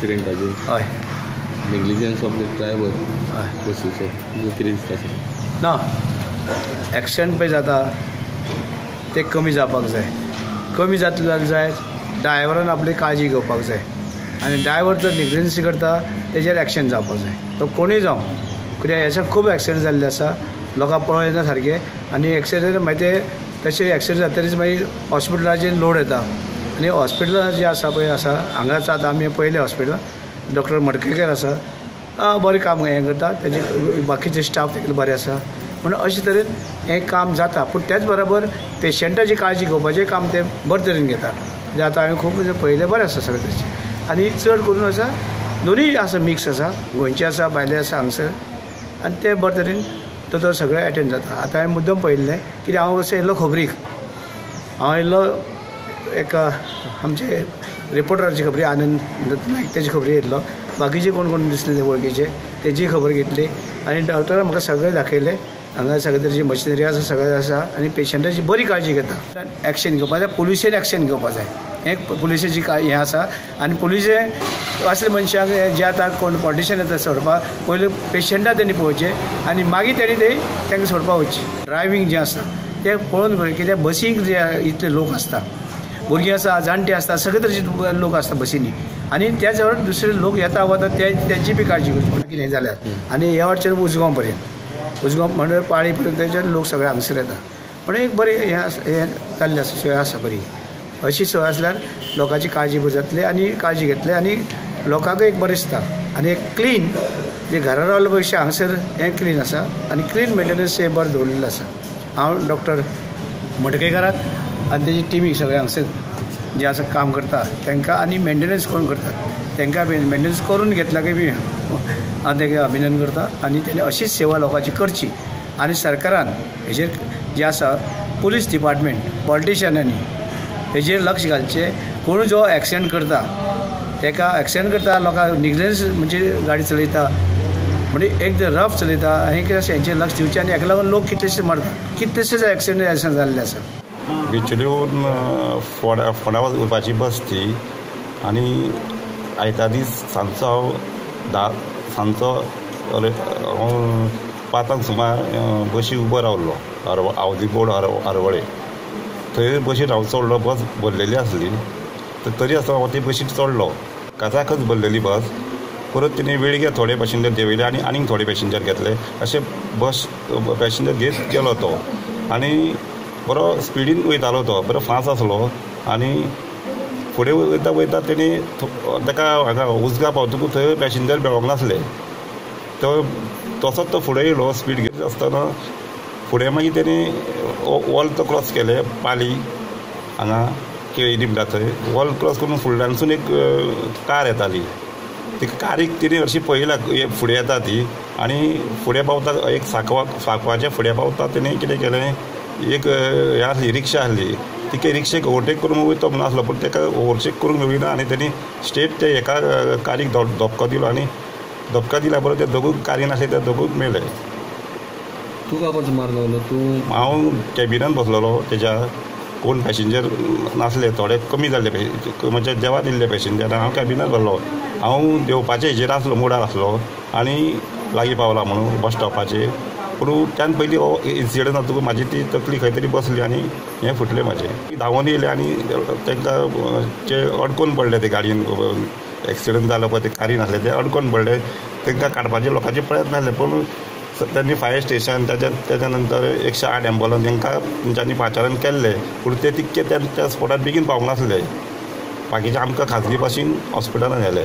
एक्सिडेंटाचेर हय negligence of the driver हय बसीचो कितें दिसता सर? ना एक्सिडेंट पळय जाता ते कमी जावपाक जाय. कमी जातले जाय ड्रायव्हरान आपली काळजी घेवपाक जाय आनी ड्रायव्हर जर नेग्लिजन्सी करता तेजेर एक्शन जावपाक जाय. तो कोणूय जावं कित्याक हेचे खूब एक्सिडेंट जाल्ले आसा लोकांक पळयना सारके आनी एक्सिडेंट मागीर ते तशें एक्सिडेंट जातकीच मागीर हॉस्पिटलाचेर लोड येता आनी हॉस्पिटलां जी आसा पळय आसा हांगाच आतां आमी पयलें हॉस्पिटल डॉक्टर मडकयकर आसा बरें काम हें करता तेजे बाकीचे स्टाफ तेगे बरें आसा म्हणून अशे तरेन हें काम जाता. पूण तेच बरोबर पेशंटाची काळजी घेवपाचें काम ते बरे तरेन घेता. म्हणजे आतां हांवें खूब पळयलें बरें आसा सगळें तशें आनी चड करून आसा दोनूय आसा मिक्स आसा गोंयचे आसा भायले आसा हांगसर आनी ते बरे तरेन तो सगळें एटेंड जाता. आतां हांवें मुद्दम पळयल्लें कित्याक हांव असो येयल्लो खबरीक हांव येयल्लो एक आमचे रिपोर्टराची खबरी आनंद नायक तेजी खबरी येयल्लो बाकीचे कोण कोण दिसले वळखीचे तेजी खबर घेतली आनी डॉक्टरान म्हाका सगळें दाखयलें हांगा सगळे तरेची मशिनरी आसा सगळें आसा आनी पेशंटाची बरी काळजी घेता. एक्शन घेवपाक जाय पुलिशेन एक्शन घेवपाक जाय हें पुलिशेची हें आसा आनी पुलिशे असले मनशाक जे आतां कोण पॉलिटिशन येता सोडपाक पयलीं पेशंटां तेणी पळोवचें आनी मागीर तेणी तांकां सोडपाक वचचें. ड्रायवींग जें आसा तें पळोवन पळय कित्याक बसीक जे इतले लोक आसता भुरगीं आसा जाणटे आसता सगळे तरेचे लोक आसता बसींनी आनी त्याच वेळार दुसरे लोक येता वता तेंची बी काळजी घेवची पडटा कितें जाल्यार. आनी ह्या वाटच्यान उजगांव पर्यंत उजगांव म्हणजे पाळी पर्यंत तेचे लोक सगळे हांगसर येता पण एक बरें हें जाल्लें आसा सोय आसा बरी. अशी सोय आसल्यार लोकांची काळजी बरी जातली आनी काळजी घेतली आनी लोकांकूय एक बरें दिसता आनी एक क्लीन जे घरा रावले पयशे हांगसर हें क्लीन आसा आनी क्लीन मेंटेनन्स हें बरें दवरलेलें आसा. हांव डॉक्टर मडकयकाराक आनी तेजी टिमीक सगळे हांगसर जे आसा काम करता तांकां आनी मेंटेनन्स कोण करतात तांकां बी मेंटेनन्स करून घेतल्याकय बी हांव तांकां अभिनंदन करता आनी तेणी अशीच सेवा लोकांची करची आनी सरकारान हेजेर जे आसा पुलीस डिपार्टमेंट पॉलिटिशनांनी हेजेर लक्ष घालचें. कोण जो एक्सिडेंट करता ताका एक्सिडेंट करता लोकांक निग्लिजन्स म्हणजे गाडी चलयता म्हणजे एक रफ चलयता आनी कितें अशें हेंचेर लक्ष दिवचें आनी हेका लागून लोक कितलेशे मरता कितलेशेच एक्सिडेंट जाल्ले आसा. बिचोलीन फोंडा वचपाची बस ती आनी आयतार दीस सांजचो सांजचो 5 सुमार बशी उबो रावल्लो आवजी बोर्ड हरवळे थंय बशीर हांव चडलो बस भरलेली आसली तरी आसतना हांव ते बशीक चडलो काजाकच भरलेली बस परत तेणी वेळगे थोडे पॅसेंजर देंवयले आनी आनीक थोडे पॅसेंजर घेतले अशें बस पॅसेंजर घेत गेलो तो आनी बरो स्पिडीन वयतालो तो बरो फास्ट आसलो आनी फुडें वयता वयता तेणी ताका हांगा उजगा पावतकूच थंय पॅसेंजर मेळोंक नासले तसोच तो फुडें येयलो स्पीड घेत आसतना फुडें मागीर तेणी वॉल तो क्रॉस केले पाली हांगा केळी म्हणटा थंय वॉल क्रॉस करून फुडल्यानसून एक कार येताली ती कारीक तिणी हरशी पळयल्या फुडें येता ती आनी फुडें पावता एक सांकवाच्या फुडें पावता तेणी कितें केलें एक हे आसली रिक्षा आसली ती रिक्षेक ओवरटेक करून वयतो म्हणून आसलो पूण ताका ओवरटेक करूंक मेळिना आनी तेणी स्ट्रेट ते एका कारीक धपको दिलो आनी धपका दिल्या बरोबर ते दोगूय कारीन आसले ते दोगूय मेले. तूं काबर मार लागलो? तूं? हांव कॅबिनान बसलेलो तेज्या कोण पॅसेंजर नासले थोडे कमी जाल्ले म्हणजे देवान येयल्ले पॅसेंजर हांव कॅबिनान बसलो हांव देवपाचे हेजेर आसलो मुडार आसलो आनी लागीं पावला म्हणून बस स्टॉपाचेर पूण त्यान पयलीं हो इन्सिडंट जातकूच म्हाजी ती तकली खंय तरी बसली आनी हें फुटलें म्हाजें धांवून येयलें आनी तांकां जे अडकून पडले ते गाडयेन एक्सिडंट जालो पळय ते कारीन आसले ते अडकून पडले तांकां काडपाचे लोकांचे प्रयत्न जाले पूण त्यांनी फायर स्टेशन त्याच्या नंतर 108 एम्ब्युलन्स तांकां तेंच्यांनी पाचारण केल्ले पूण ते तितके त्या स्पॉटार बेगीन पावूंक नासले बाकीचे आमकां खाजगी बसीन हॉस्पिटलान व्हेले.